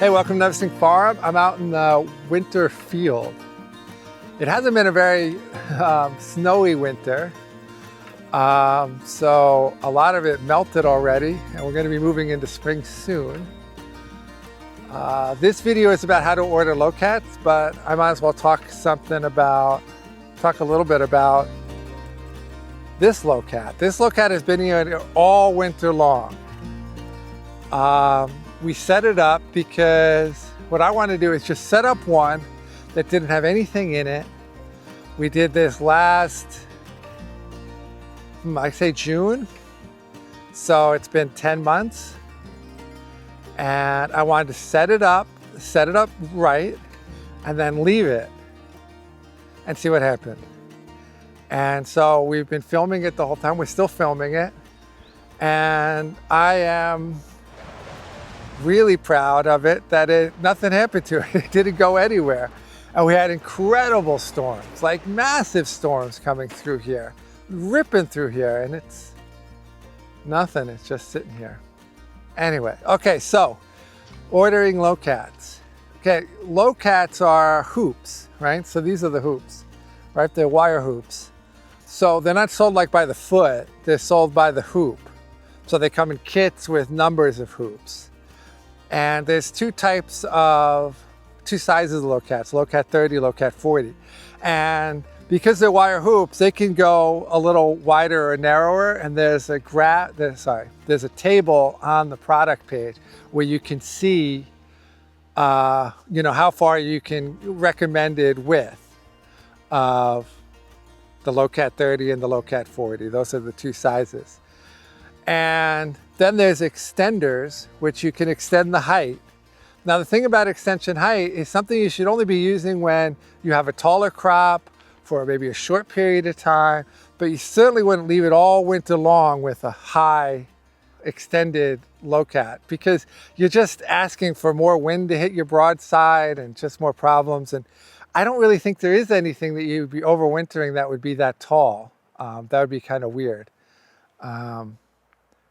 Hey, welcome to Neversink Farm. I'm out in the winter field. It hasn't been a very snowy winter, so a lot of it melted already, and we're going to be moving into spring soon. This video is about how to order LowCats, but I might as well talk a little bit about this LowCat. This LowCat has been here all winter long. We set it up because what I want to do is just set up one that didn't have anything in it. We did this last, I say June. So it's been 10 months. And I wanted to set it up right, and then leave it and see what happened. And so we've been filming it the whole time. We're still filming it. And I am really proud of it that nothing happened to it. It didn't go anywhere. And we had incredible storms, like massive storms coming through here, ripping through here, and it's nothing. It's just sitting here. Anyway, okay, so ordering LowCats. Okay, LowCats are hoops, right? So these are the hoops, right? They're wire hoops. So they're not sold like by the foot, they're sold by the hoop. So they come in kits with numbers of hoops. And there's two sizes of LowCats, LowCat 30, LowCat 40. And because they're wire hoops, they can go a little wider or narrower. And there's a table on the product page where you can see, how far you can recommended width of the LowCat 30 and the LowCat 40. Those are the two sizes. And then there's extenders, which you can extend the height. Now, the thing about extension height is something you should only be using when you have a taller crop for maybe a short period of time, but you certainly wouldn't leave it all winter long with a high extended LowCat, because you're just asking for more wind to hit your broadside and just more problems. And I don't really think there is anything that you'd be overwintering that would be that tall. That would be kind of weird.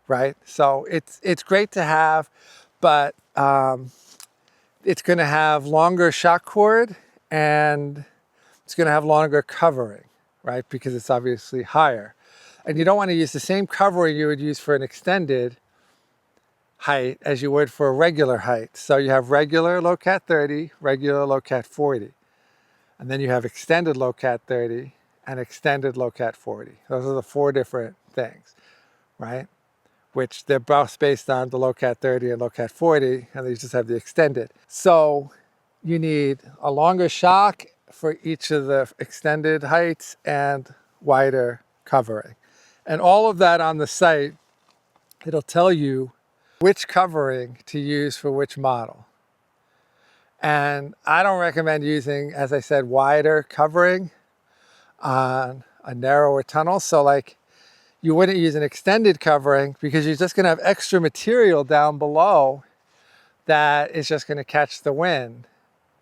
Right? So it's great to have, but it's going to have longer shock cord and it's going to have longer covering, right? Because it's obviously higher. And you don't want to use the same covering you would use for an extended height as you would for a regular height. So you have regular LowCat 30, regular LowCat 40. And then you have extended LowCat 30 and extended LowCat 40. Those are the four different things, right? Which they're both based on the LowCat 30 and LowCat 40, and they just have the extended. So you need a longer shock for each of the extended heights and wider covering. And all of that on the site, it'll tell you which covering to use for which model. And I don't recommend using, as I said, wider covering on a narrower tunnel. So like, you wouldn't use an extended covering because you're just going to have extra material down below that is just going to catch the wind.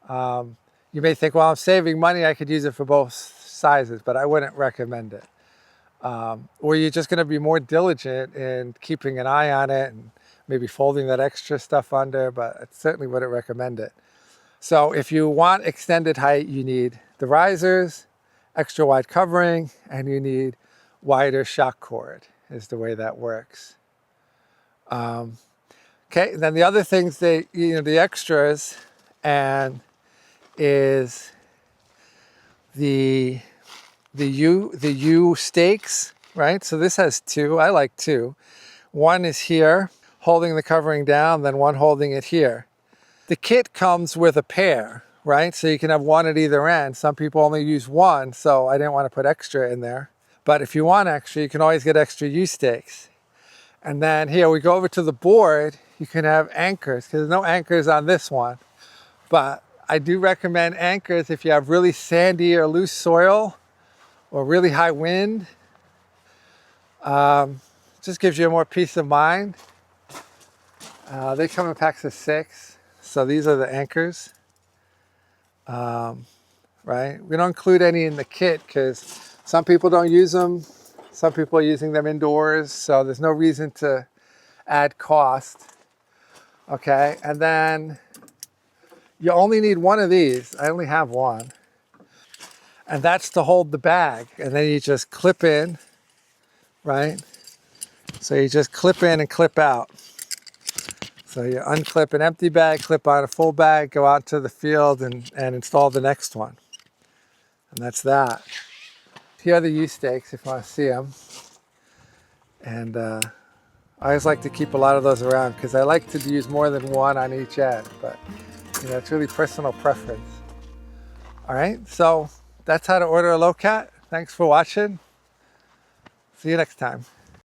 You may think, well, I'm saving money, I could use it for both sizes, but I wouldn't recommend it. Or you're just going to be more diligent in keeping an eye on it and maybe folding that extra stuff under, but I certainly wouldn't recommend it. So if you want extended height, you need the risers, extra wide covering, and you need wider shock cord is the way that works. Okay, then the other things the extras and is the U stakes, right? So this has two. I like two. One is here holding the covering down, then one holding it here. The kit comes with a pair, right? So you can have one at either end. Some people only use one, so I didn't want to put extra in there. But if you want extra, you can always get extra U-stakes. And then here we go over to the board, you can have anchors, because there's no anchors on this one. But I do recommend anchors if you have really sandy or loose soil or really high wind. Just gives you more peace of mind. They come in packs of 6. So these are the anchors. Right? We don't include any in the kit because some people don't use them. Some people are using them indoors, so there's no reason to add cost. Okay, and then You only need one of these. I only have one. And that's to hold the bag. And then you just clip in, right? So you just clip in and clip out. So you unclip an empty bag, clip on a full bag, go out to the field and install the next one. And that's that. Here are the U-stakes if you want to see them. And I always like to keep a lot of those around because I like to use more than one on each end, but you know, it's really personal preference. All right, so that's how to order a LowCat. Thanks for watching. See you next time.